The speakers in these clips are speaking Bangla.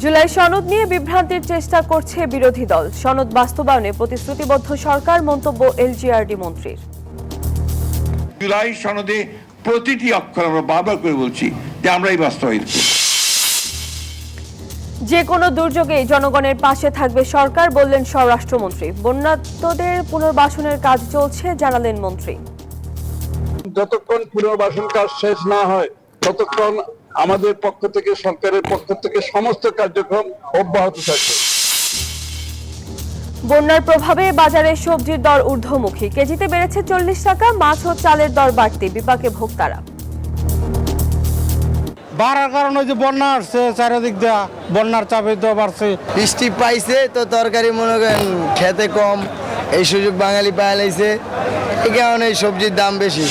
জুলাই সনদ নিয়ে বিভ্রান্তির চেষ্টা করছে বিরোধী দল। সনদ বাস্তবায়নে প্রতিশ্রুতিবদ্ধ সরকার, মন্তব্য এলজিআরডি মন্ত্রীর। জুলাই সনদে প্রতিটি অক্ষর আমরা বারবার করে বলছি যে আমরাই বাস্তবায়িত করব। যে কোনো দুর্যোগে জনগণের পাশে থাকবে সরকার, বললেন স্বরাষ্ট্রমন্ত্রী। বন্যার্তদের পুনর্বাসনের কাজ চলছে, জানালেন মন্ত্রী। যতক্ষণ পুনর্বাসন কাজ শেষ না হয় ততক্ষণ আমাদের পক্ষ থেকে, সরকারের পক্ষ থেকে সমস্ত কার্যক্রম অব্যাহত থাকবে। বন্যার প্রভাবে বাজারে সবজির দর ঊর্ধ্বমুখী। কেজিতে বেড়েছে 40 টাকা। মাছ ও চালের দর বাড়তি, বিপাকে ভোক্তারা। বাড়ার কারণ ওই যে বন্যা আসছে, চারিদিক দেওয়া বন্যার চাপে তো বাড়ছে। বৃষ্টি পাইছে তো তরকারি মনে করেন খেতে কম, এই সুযোগ বাঙালি পায় লাইছে, এই কারণে এই সবজির দাম বেশি।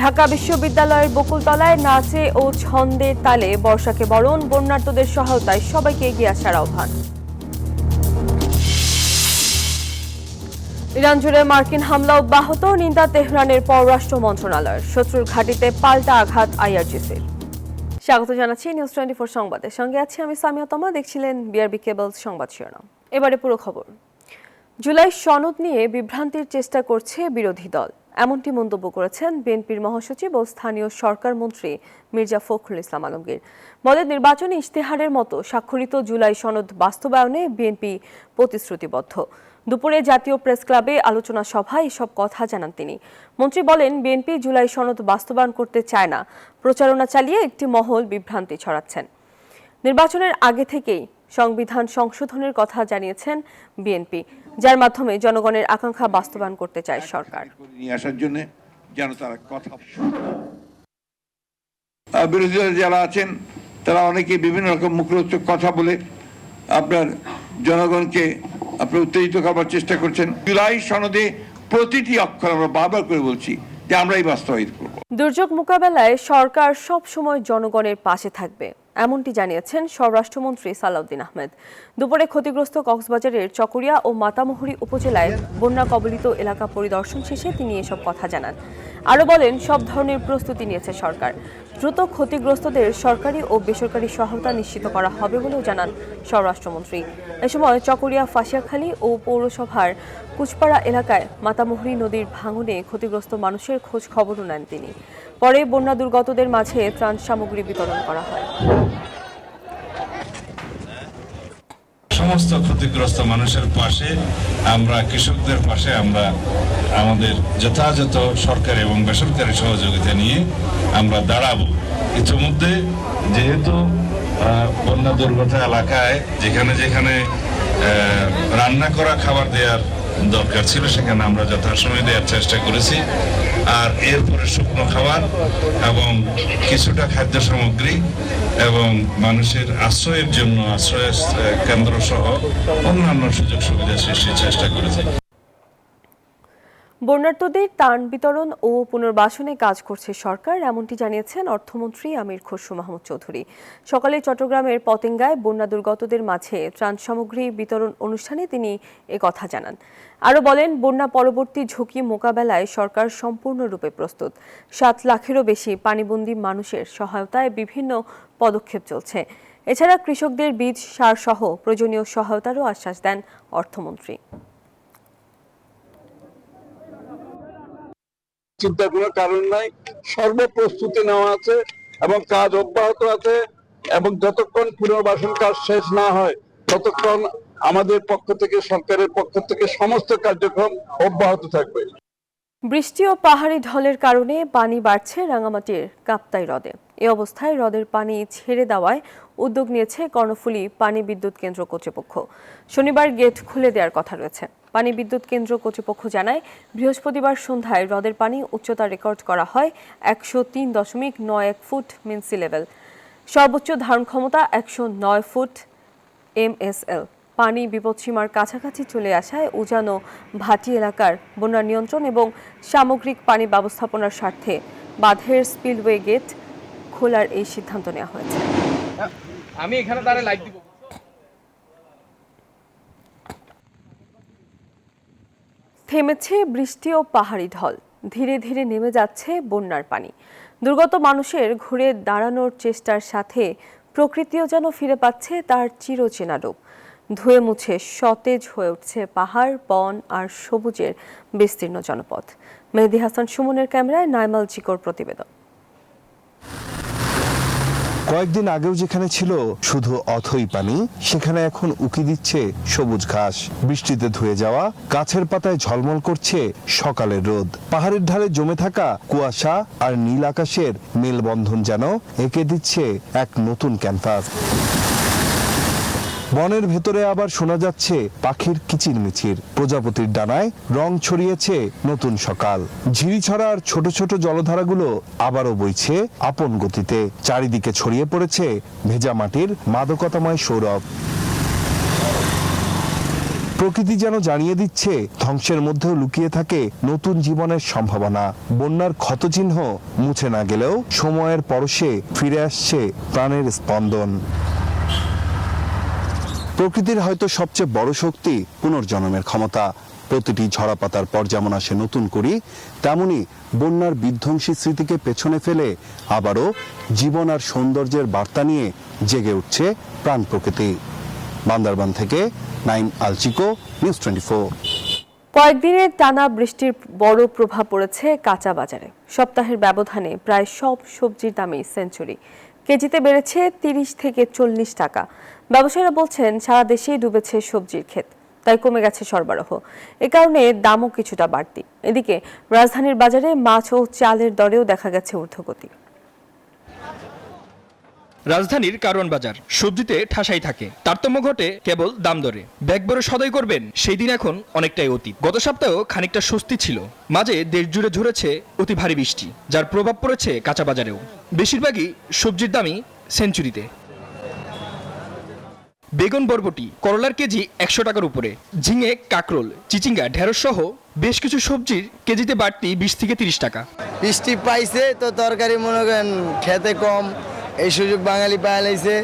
ঢাকা বিশ্ববিদ্যালয়ের বকুলতলায় নাচে ও ছন্দের তালে বর্ষাকে বরণ। বন্যার্তদের সহায়তায় সবাইকে এগিয়ে আসার আহ্বান। ইরান জুড়ে মার্কিন হামলা অব্যাহত, নিন্দা তেহরানের পররাষ্ট্র মন্ত্রণালয়ের। শত্রুর ঘাঁটিতে পাল্টা আঘাত আইআরজিসির। স্বাগত জানাচ্ছি নিউজ 24 সংবাদের সঙ্গে আছি আমি সামিয়া তমা। দেখছিলেন বিআরবি কেবলস সংবাদ শিরোনাম। এবারে পুরো খবর। জুলাই সনদ নিয়ে বিভ্রান্তির চেষ্টা করছে বিরোধী দল, এমনটি মন্তব্য করেছেন বিএনপির মহাসচিব ও স্থানীয় সরকার মন্ত্রী মির্জা ফখরুল ইসলাম আলমগীর। বলেন, নির্বাচনী ইশতেহারের মতো স্বাক্ষরিত জুলাই সনদ বাস্তবায়নে বিএনপি প্রতিশ্রুতিবদ্ধ। দুপুরে জাতীয় প্রেস ক্লাবে আলোচনা সভায় এসব কথা জানান তিনি। মন্ত্রী বলেন, বিএনপি জুলাই সনদ বাস্তবায়ন করতে চায় না, প্রচারণা চালিয়ে একটি মহল বিভ্রান্তি ছড়াচ্ছেন। নির্বাচনের আগে থেকেই সংবিধান সংশোধনের কথা জানিয়েছেন বিএনপি, যার মাধ্যমে জনগণের আকাঙ্ক্ষা বাস্তবায়ন করতে চায় সরকার। নিয়ে আসার জন্য যেন তারা কথা, বিরোধী দল যারা আছেন তারা অনেকে বিভিন্ন রকম মুখরোচক কথা বলে আপনার জনগণকে আপনার উত্তেজিত করবার চেষ্টা করছেন। জুলাই সনদে প্রতিটি অক্ষর আমরা বারবার করে বলছি যে আমরাই বাস্তবায়িত করব। দুর্যোগ মোকাবেলায় সরকার সব সময় জনগণের পাশে থাকবে, এমনটি জানিয়েছেন স্বরাষ্ট্রমন্ত্রী সালাউদ্দিন আহমেদ। দুপুরে ক্ষতিগ্রস্ত কক্সবাজারের চকরিয়া ও মাতামুহুরী উপজেলায় বন্যা কবলিত এলাকা পরিদর্শন শেষে তিনি এসব কথা জানান। আরও বলেন, সব ধরনের প্রস্তুতি নিয়েছে সরকার। দ্রুত ক্ষতিগ্রস্তদের সরকারি ও বেসরকারি সহায়তা নিশ্চিত করা হবে বলেও জানান স্বরাষ্ট্রমন্ত্রী। এ সময় চকরিয়া, ফাঁসিয়াখালী ও পৌরসভার কুচপাড়া এলাকায় মাতামুহুরী নদীর ভাঙনে ক্ষতিগ্রস্ত মানুষের খোঁজ খবরও নেন তিনি। পরে বন্যা দুর্গতদের মাঝে ত্রাণ সামগ্রী বিতরণ করা হয়। সমস্ত ক্ষতিগ্রস্ত মানুষের পাশে আমরা, কৃষকদের পাশে আমরা আমাদের যথাযথ সরকারি এবং বেসরকারি সহযোগিতা নিয়ে আমরা দাঁড়াবো। ইতিমধ্যে যেহেতু বন্যা দুর্গত এলাকায় যেখানে যেখানে রান্না করা খাবার দেওয়ার দরকার ছিল সেখানে আমরা যথাসময়ে দেওয়ার চেষ্টা করেছি। আর এরপরে শুকনো খাবার এবং কিছুটা খাদ্য সামগ্রী এবং মানুষের আশ্রয়ের জন্য আশ্রয় কেন্দ্র সহ অন্যান্য সুযোগ সুবিধা সৃষ্টির চেষ্টা করেছি। বন্যার্তদের ত্রাণ বিতরণ ও পুনর্বাসনে কাজ করছে সরকার, এমনটি জানিয়েছেন অর্থমন্ত্রী আমির খসরু মাহমুদ চৌধুরী। সকালে চট্টগ্রামের পতেঙ্গায় বন্যা দুর্গতদের মাঝে ত্রাণ সামগ্রী বিতরণ অনুষ্ঠানে তিনি একথা জানান। আরও বলেন, বন্যা পরবর্তী ঝুঁকি মোকাবেলায় সরকার সম্পূর্ণরূপে প্রস্তুত। 7 লাখেরও বেশি পানিবন্দী মানুষের সহায়তায় বিভিন্ন পদক্ষেপ চলছে। এছাড়া কৃষকদের বীজ, সার সহ প্রয়োজনীয় সহায়তারও আশ্বাস দেন অর্থমন্ত্রী। চিন্তার কোনো কারণ নাই, সর্বপ্রস্তুতি নেওয়া আছে এবং কাজ অব্যাহত আছে, এবং যতক্ষণ পুনর্বাসন কাজ শেষ না হয় ততক্ষণ আমাদের পক্ষ থেকে, সরকারের পক্ষ থেকে সমস্ত কার্যক্রম অব্যাহত থাকবে। বৃষ্টি ও পাহাড়ি ঢলের কারণে পানি বাড়ছে রাঙামাটির কাপ্তাই হ্রদে। এ অবস্থায় হ্রদের পানি ছেড়ে দেওয়ায় উদ্যোগ নিয়েছে কর্ণফুলী পানি বিদ্যুৎ কেন্দ্র কর্তৃপক্ষ। শনিবার গেট খুলে দেওয়ার কথা রয়েছে। পানি বিদ্যুৎ কেন্দ্র কর্তৃপক্ষ জানায়, বৃহস্পতিবার সন্ধ্যায় হ্রদের পানি উচ্চতা রেকর্ড করা হয় 103.91 ফুট মিন সি লেভেল। সর্বোচ্চ ধারণ ক্ষমতা 109 ফুট MSL। পানি বিপদসীমার কাছাকাছি চলে আসায় উজান ও ভাটি এলাকার বন্যা নিয়ন্ত্রণ এবং সামগ্রিক পানি ব্যবস্থাপনার স্বার্থে বাঁধের স্পিলওয়ে গেট খোলার এই সিদ্ধান্ত নেওয়া হয়েছে। থেমেছে বৃষ্টি ও পাহাড়ি ঢল, ধীরে ধীরে নেমে যাচ্ছে বন্যার পানি। দুর্গত মানুষের ঘুরে দাঁড়ানোর চেষ্টার সাথে প্রকৃতিও যেন ফিরে পাচ্ছে তার চিরচেনা রূপ। ধুয়ে মুছে সতেজ হয়ে উঠছে পাহাড়, বন আর সবুজের বিস্তীর্ণ জনপদ। মেহেদী হাসান সুমনের ক্যামেরায় নাইমাল জিকোর প্রতিবেদন। কয়েকদিন আগেও যেখানে ছিল শুধু অথই পানি, সেখানে এখন উকি দিচ্ছে সবুজ ঘাস। বৃষ্টিতে ধুয়ে যাওয়া গাছের পাতায় ঝলমল করছে সকালের রোদ। পাহাড়ের ঢালে জমে থাকা কুয়াশা আর নীল আকাশের মেলবন্ধন যেন এঁকে দিচ্ছে এক নতুন ক্যানভাস। বনের ভেতরে আবার শোনা যাচ্ছে পাখির কিচিরমিচির, প্রজাপতির ডানায় রং ছড়িয়েছে নতুন সকাল। ঝিরিছড়া আর ছোট ছোট জলধারাগুলো আবারও বইছে আপন গতিতে। চারিদিকে ছড়িয়ে পড়েছে ভেজা মাটির মাদকতাময় সৌরভ। প্রকৃতি যেন জানিয়ে দিচ্ছে ধ্বংসের মধ্যেও লুকিয়ে থাকে নতুন জীবনের সম্ভাবনা। বন্যার ক্ষতচিহ্ন মুছে না গেলেও সময়ের পরশে ফিরে আসছে প্রাণের স্পন্দন। প্রকৃতির হয়তো সবচেয়ে বড় শক্তি পুনর্জন্মের ক্ষমতা। প্রতিটি ঝরা পাতার পর যেমন আসে নতুন করি, তেমনি বন্যার বিধ্বংসী স্মৃতিকে পেছনে ফেলে আবারও জীবন আর সৌন্দর্যের বার্তা নিয়ে জেগে উঠছে প্রাণ প্রকৃতি। বান্দরবান থেকে নাইম আলচিকো, নিউজ 24। কয়েকদিনের টানা বৃষ্টির বড় প্রভাব পড়েছে কাঁচা বাজারে। সপ্তাহের ব্যবধানে প্রায় সব সবজির দামই সেঞ্চুরি। কেজিতে বেড়েছে 30 থেকে 40 টাকা। ব্যবসায়ীরা বলছেন সারা দেশেই ডুবেছে সবজির ক্ষেত, তাই কমে গেছে সরবরাহ। এ কারণে দামও কিছুটা বাড়তি। এদিকে রাজধানীর বাজারে মাছ ও চালের দরেও দেখা গেছে ঊর্ধ্বগতি। রাজধানীর কারওয়ান বাজার সবজিতে ঠাসাই থাকে, তারতম্য ঘটে কেবল দাম দরে। ব্যাগ ভরে সদাই করবেন সেই দিন এখন অনেকটাই অতীত। গত সপ্তাহেও খানিকটা স্বস্তি ছিল, মাঝে দেশ জুড়ে ঝরেছে অতি ভারী বৃষ্টি, যার প্রভাব পড়েছে কাঁচা বাজারেও। বেশিরভাগই সবজির দামই সেঞ্চুরিতে। বেগুন, বরবটি, করলার কেজি 100 টাকার উপরে। ঝিঙে, কাকরোল, চিচিঙ্গা, ঢেঁড়স সহ বেশ কিছু সবজির কেজিতে বাড়তি 20 থেকে 30 টাকা। বৃষ্টি পাইছে তো তরকারি মনে করেন খেতে কম, এই সুযোগ বাঙালি পায় লাইছে,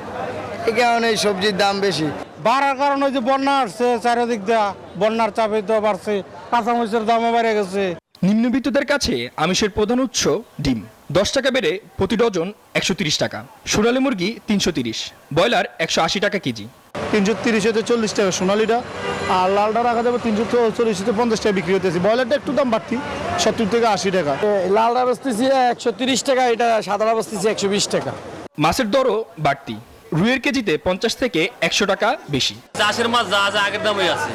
এই কারণে এই সবজির দাম বেশি। বাড়ার কারণ ওই যে বন্যা আসছে, চারিদিক দেয়া বন্যার চাপে তো বাড়ছে, কাঁচামরিচের দামও বেড়ে গেছে। নিম্নবিত্তদের কাছে আমিষের প্রধান উৎস ডিম। 10 টাকা বেড়ে প্রতি ডজন 130 টাকা। সোনালী মুরগি 330, ব্রয়লার 180 টাকা কেজি। 330 থেকে 40 টাকা সোনালিটা, আর লালটা রাখা যাবে 340 থেকে 50 টাকা বিক্রি হতেছে। ব্রয়লারটা একটু দাম বাড়তি, 70 থেকে 80 টাকা। লালটা বেচতেছি 130 টাকা, এটা সাদাটা বেচতেছি 120 টাকা। মাছের দরও বাড়তি, রুইয়ের কেজিতে 50 থেকে 100 টাকা বেশি। চাষের মাছ যা যা আগের দামই আছে,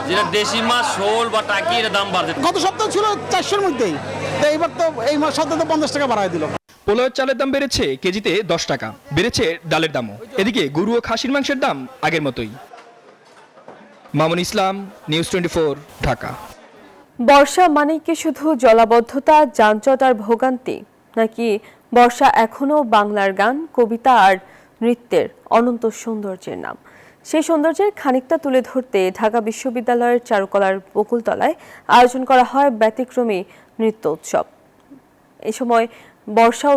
যেটা দেশি মাছ, শোল বা টাকি, এর দাম বাড়ছে। গত সপ্তাহ ছিল 400-র মধ্যেই, তো এইবার তো এই মাস সপ্তাহে তো 50 টাকা বাড়ায় দিল। পোলাওয়ের চালের দাম বেড়েছে কেজিতে 10 টাকা, বেড়েছে ডালের দামও। এদিকে গরু ও খাসির মাংসের দাম আগের মতোই। মামুন ইসলাম, নিউজ 24, ঢাকা। বর্ষা মানে কি শুধু জলাবদ্ধতা, যানজট আর ভোগান্তি, নাকি বর্ষা এখনো বাংলার গান, কবিতা আর নৃত্যের অনন্ত সৌন্দর্যের নাম? সেই সৌন্দর্যের খানিকটা তুলে ধরতে ঢাকা বিশ্ববিদ্যালয়ের চারুকলার বকুলতলায় আয়োজন করা হয় ব্যতিক্রমী নৃত্য উৎসব। এ সময় বর্ষা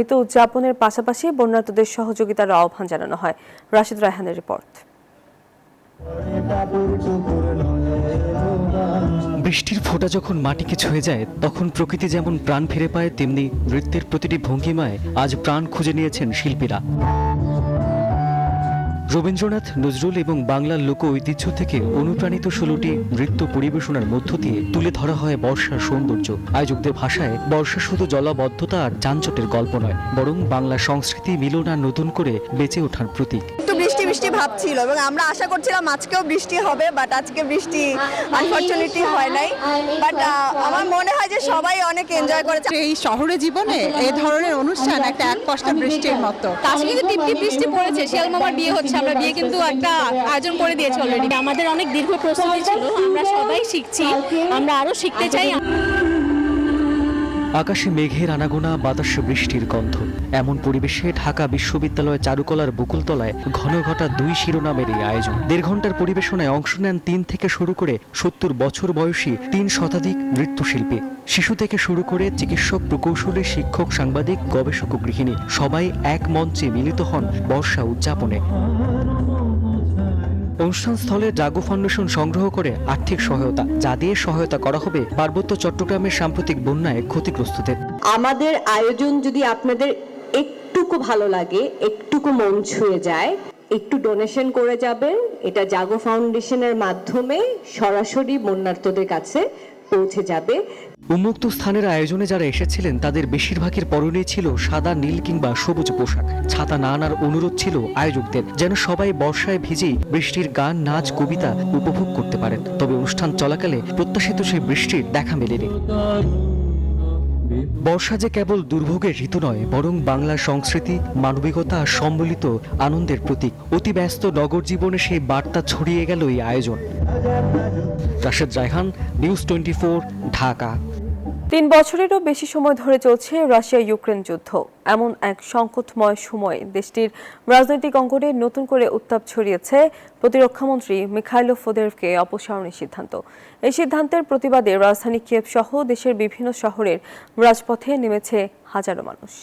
ঋতু উদযাপনের পাশাপাশি বন্যার্তদের সহযোগিতার আহ্বান জানানো হয়। রাশিদ রায়হানের রিপোর্ট। বৃষ্টির ফোঁটা যখন মাটিকে ছুঁয়ে যায়, তখন প্রকৃতি যেমন প্রাণ ফিরে পায়, তেমনি নৃত্যের প্রতিটি ভঙ্গিমায় আজ প্রাণ খুঁজে নিয়েছেন শিল্পীরা। রবীন্দ্রনাথ, নজরুল এবং বাংলার লোক ঐতিহ্য থেকে অনুপ্রাণিত 16টি নৃত্য পরিবেশনার মধ্য দিয়ে তুলে ধরা হয় বর্ষার সৌন্দর্য। আয়োজকদের ভাষায় বর্ষা শুধু জলাবদ্ধতা আর যানজটের গল্প নয়, বরং বাংলা সংস্কৃতি মিলন আর নতুন করে বেঁচে ওঠার প্রতীক। একটু বৃষ্টি বৃষ্টি ভাব ছিল এবং আমরা আশা করছিলাম আজকেও বৃষ্টি হবে, বাট আজকে বৃষ্টি আনফরচুনেটলি হয় নাই। বাট আমার মনে হয় যে সবাই অনেক এনজয় করেছে। এই শহরে জীবনে এই ধরনের অনুষ্ঠান একটা এক পশলা বৃষ্টির মতো। আজকে কিন্তু টিপটিপ বৃষ্টি পড়েছে, শিয়াল মামার বিয়ে হচ্ছে, আমরা বিয়ে কিন্তু একটা আয়োজন করে দিয়েছি অলরেডি। আমাদের অনেক দীর্ঘ প্রস্তুতি ছিল, আমরা সবাই শিখছি, আমরা আরো শিখতে চাই। আকাশে মেঘের আনাগোনা, বাতাসে বৃষ্টির গন্ধ। এমন পরিবেশে ঢাকা বিশ্ববিদ্যালয় চারুকলার বকুলতলায় ঘন ঘটা 2 শিরোনামের এই আয়োজন। 1.5 ঘন্টার পরিবেশনায় অংশ নেন 3 থেকে শুরু করে 70 বছর বয়সী 3 শতাধিক নৃত্যশিল্পী। শিশু থেকে শুরু করে চিকিৎসক, প্রকৌশলী, শিক্ষক, সাংবাদিক, গবেষক ও গৃহিণী সবাই এক মঞ্চে মিলিত হন বর্ষা উদযাপনে। অনুষ্ঠান স্থলে জাগো ফাউন্ডেশন সংগ্রহ করে আর্থিক সহায়তা, যা দিয়ে সহায়তা করা হবে পার্বত্য চট্টগ্রামের সাম্প্রতিক বন্যায় ক্ষতিগ্রস্তদের। আমাদের আয়োজন যদি আপনাদের একটুকু ভালো লাগে, একটুকু মন ছুঁয়ে যায়, একটু ডোনেশন করে যাবেন। এটা জাগো ফাউন্ডেশনের মাধ্যমে সরাসরি বন্যার্তদের কাছে পৌঁছে যাবে। উন্মুক্ত স্থানের আয়োজনে যারা এসেছিলেন তাদের বেশিরভাগের পরনে ছিল সাদা, নীল কিংবা সবুজ পোশাক। ছাতা না আনার অনুরোধ ছিল আয়োজকদের, যেন সবাই বর্ষায় ভিজে বৃষ্টির গান, নাচ, কবিতা উপভোগ করতে পারেন। তবে অনুষ্ঠান চলাকালে প্রত্যাশিত সেই বৃষ্টির দেখা মেলেনি। বর্ষা যে কেবল দুর্ভোগের ঋতু নয়, বরং বাংলার সংস্কৃতি, মানবিকতা আর সম্মিলিত আনন্দের প্রতীক। অতি ব্যস্ত নগর জীবনে সেই বার্তা ছড়িয়ে গেল এই আয়োজন। রাশেদ রায়হান, নিউজ 24, ঢাকা। 3 বছরেরও বেশি সময় ধরে চলছে রাশিয়া ইউক্রেন যুদ্ধ। এমন এক সংকটময় সময়ে দেশটির রাজনৈতিক অঙ্গনে নতুন করে উত্তাপ ছড়িয়েছে প্রতিরক্ষামন্ত্রী মিখাইলো ফোদেরভকে অপসারণের সিদ্ধান্ত। এই সিদ্ধান্তের প্রতিবাদে রাজধানী কিয়েভ সহ দেশের বিভিন্ন শহরের রাজপথে নেমেছে হাজারো মানুষ।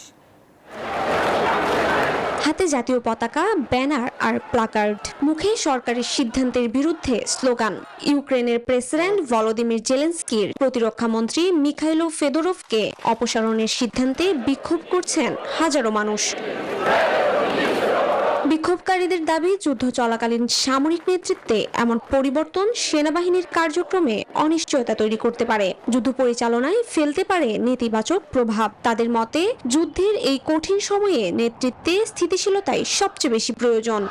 হাতে জাতীয় পতাকা, ব্যানার আর প্লাকার্ড, মুখে সরকারের সিদ্ধান্তের বিরুদ্ধে স্লোগান। ইউক্রেনের প্রেসিডেন্ট ভলোদিমির জেলেনস্কির প্রতিরক্ষামন্ত্রী মিখাইলো ফেদোরভকে অপসারণের সিদ্ধান্তে বিক্ষোভ করছেন হাজারো মানুষ। বিক্ষোভকারীদের দাবি, যুদ্ধ চলাকালীন সামরিক নেতৃত্বে এমন পরিবর্তন সেনাবাহিনীর কার্যক্রমে অনিশ্চয়তা তৈরি করতে পারে, যুদ্ধ পরিচালনায় ফেলতে পারে নেতিবাচক প্রভাব। তাদের মতে, যুদ্ধের এই কঠিন সময়ে নেতৃত্বে স্থিতিশীলতাই সবচেয়ে বেশি প্রয়োজন।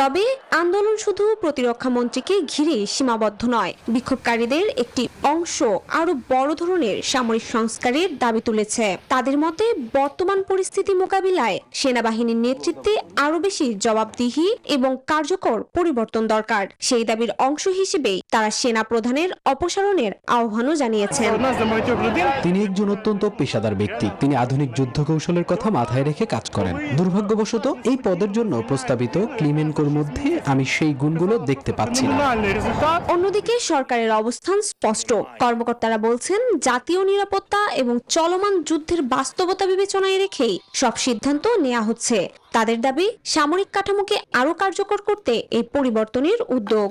তবে আন্দোলন শুধু প্রতিরক্ষা মন্ত্রীকে ঘিরে সীমাবদ্ধ নয়। বিক্ষোভকারীদের একটি অংশ আরো বড় ধরনের সামরিক সংস্কারের দাবি তুলেছে। তাদের মতে, বর্তমান পরিস্থিতি মোকাবিলায় সেনাবাহিনীর নেতৃত্বে আরো বেশি জবাবদিহি এবং কার্যকর পরিবর্তন দরকার। সেই দাবির অংশ হিসেবেই তারা সেনা প্রধানের অপসারণের আহ্বানও জানিয়েছেন। তিনি একজন অত্যন্ত পেশাদার ব্যক্তি। তিনি আধুনিক যুদ্ধ কৌশলের কথা মাথায় রেখে কাজ করেন। দুর্ভাগ্যবশত এই পদের জন্য প্রস্তাবিত ক্লিমেনকোর মধ্যে আমি সেই গুণগুলো দেখতে পাচ্ছি না। অন্যদিকে সরকারের অবস্থান স্পষ্ট। কর্মকর্তারা বলছেন, জাতীয় নিরাপত্তা এবং চলমান যুদ্ধের বাস্তবতা বিবেচনায় রেখেই সব সিদ্ধান্ত নেওয়া হচ্ছে। তাদের দাবি, সামরিক কাঠামোকে আরো কার্যকর করতে এই পরিবর্তনের উদ্যোগ।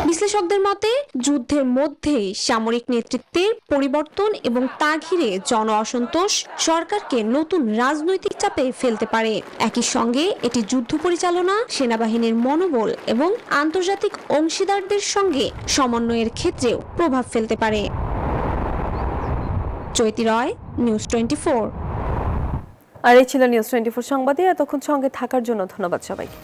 বিশ্লেষকদের মতে, যুদ্ধের মধ্যেই সামরিক নেতৃত্বের পরিবর্তন এবং তা ঘিরে জন অসন্তোষ সরকারকে নতুন রাজনৈতিক চাপে ফেলতে পারে। একই সঙ্গে এটি যুদ্ধ পরিচালনা, সেনাবাহিনীর মনোবল এবং আন্তর্জাতিক অংশীদারদের সঙ্গে সমন্বয়ের ক্ষেত্রেও প্রভাব ফেলতে পারে। চৈতি রয়, নিউজ 24। আর এই ছিল নিউজ 24 সংবাদে। এতক্ষণ সঙ্গে থাকার জন্য ধন্যবাদ সবাইকে।